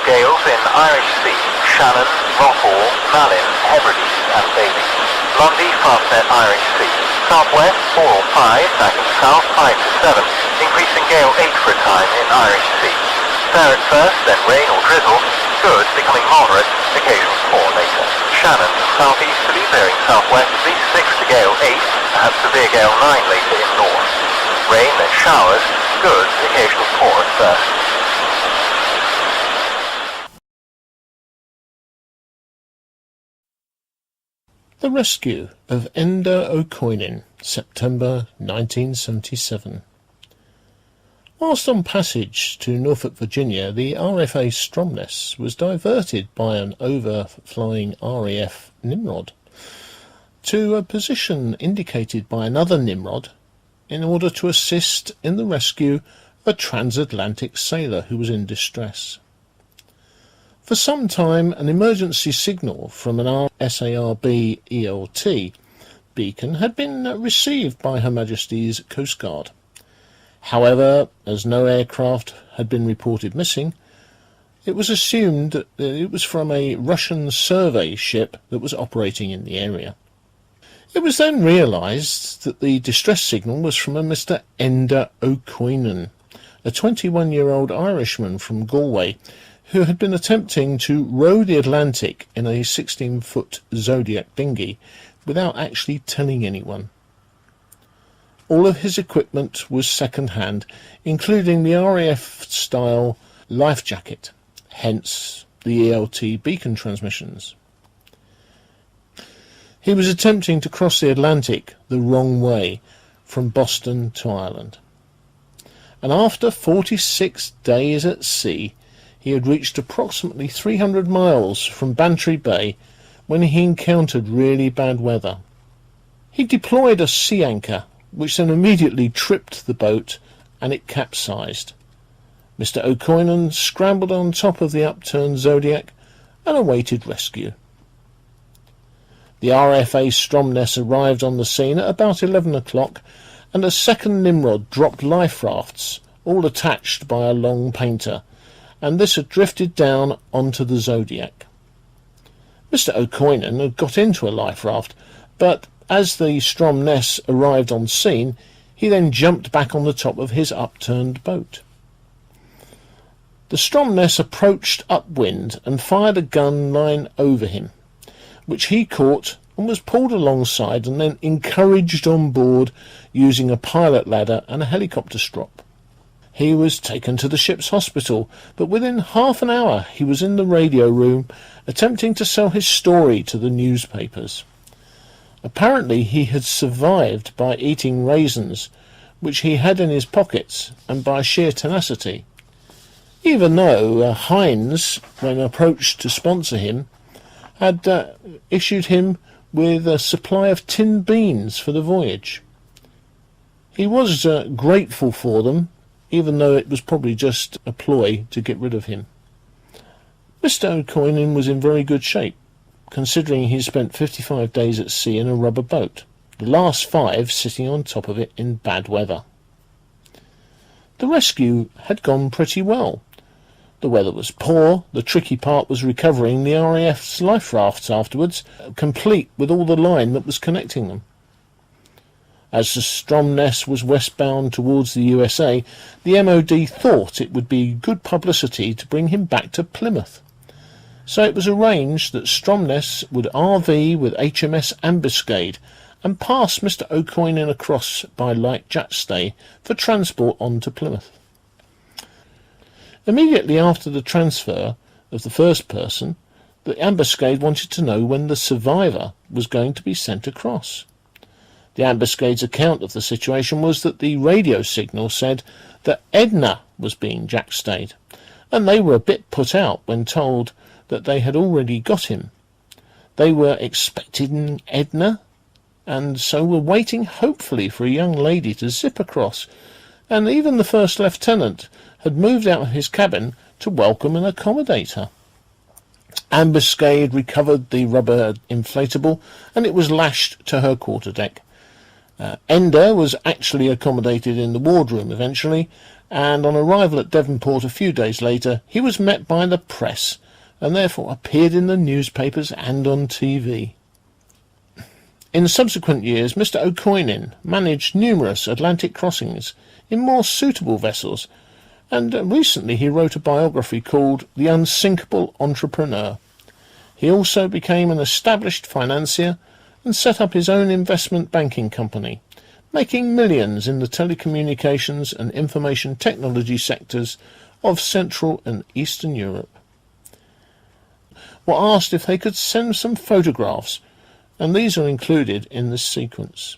Gales in Irish Sea, Shannon, Rothall, Malin, Hebrides and Bailey. Lundy, Fastnet, Irish Sea. Southwest, 4 or 5, back and south, 5 to 7, increasing gale 8 for a time in Irish Sea. Fair at first, then rain or drizzle, good, becoming moderate, occasional pour later. Shannon, southeasterly, veering southwesterly, 6 to gale 8, perhaps severe gale 9 later in north. Rain, then showers, good, occasional pour at first. The Rescue of Enda O'Coinin, September 1977. Whilst on passage to Norfolk, Virginia, the RFA Stromness was diverted by an overflying RAF Nimrod to a position indicated by another Nimrod in order to assist in the rescue of a transatlantic sailor who was in distress. For some time, an emergency signal from an SARB ELT beacon had been received by Her Majesty's Coast Guard. However, as no aircraft had been reported missing, it was assumed that it was from a Russian survey ship that was operating in the area. It was then realised that the distress signal was from a Mr. Enda O'Coinin, a 21-year-old Irishman from Galway, who had been attempting to row the Atlantic in a 16-foot Zodiac dinghy without actually telling anyone. All of his equipment was second-hand, including the RAF-style life jacket, hence the ELT beacon transmissions. He was attempting to cross the Atlantic the wrong way, from Boston to Ireland. And after 46 days at sea, he had reached approximately 300 miles from Bantry Bay when he encountered really bad weather. He deployed a sea anchor, which then immediately tripped the boat and it capsized. Mr. O'Coinin scrambled on top of the upturned Zodiac and awaited rescue. The RFA Stromness arrived on the scene at about 11 o'clock, and a second Nimrod dropped life rafts, all attached by a long painter, and this had drifted down onto the Zodiac. Mr. O'Coinin had got into a life raft, but as the Stromness arrived on scene, he then jumped back on the top of his upturned boat. The Stromness approached upwind and fired a gun line over him, which he caught and was pulled alongside and then encouraged on board using a pilot ladder and a helicopter strop. He was taken to the ship's hospital, but within half an hour he was in the radio room attempting to sell his story to the newspapers. Apparently he had survived by eating raisins, which he had in his pockets, and by sheer tenacity. Even though Heinz, when approached to sponsor him, had issued him with a supply of tinned beans for the voyage. He was grateful for them, even though it was probably just a ploy to get rid of him. Mr. O'Coinin was in very good shape, considering he spent 55 days at sea in a rubber boat, the last 5 sitting on top of it in bad weather. The rescue had gone pretty well. The weather was poor, the tricky part was recovering the RAF's life rafts afterwards, complete with all the line that was connecting them. As the Stromness was westbound towards the USA, the MOD thought it would be good publicity to bring him back to Plymouth. So it was arranged that Stromness would RV with HMS Ambuscade and pass Mr. O'Coinin across by light jackstay for transport on to Plymouth. Immediately after the transfer of the first person, the Ambuscade wanted to know when the survivor was going to be sent across. The Ambuscade's account of the situation was that the radio signal said that Edna was being jackstayed, and they were a bit put out when told that they had already got him. They were expecting Edna, and so were waiting hopefully for a young lady to zip across, and even the first lieutenant had moved out of his cabin to welcome and accommodate her. Ambuscade recovered the rubber inflatable, and it was lashed to her quarterdeck. Enda was actually accommodated in the wardroom eventually, and on arrival at Devonport a few days later, he was met by the press, and therefore appeared in the newspapers and on TV. In subsequent years, Mr. O'Coinin managed numerous Atlantic crossings in more suitable vessels, and recently he wrote a biography called The Unsinkable Entrepreneur. He also became an established financier and set up his own investment banking company, making millions in the telecommunications and information technology sectors of Central and Eastern Europe. Were asked if they could send some photographs, and these are included in this sequence.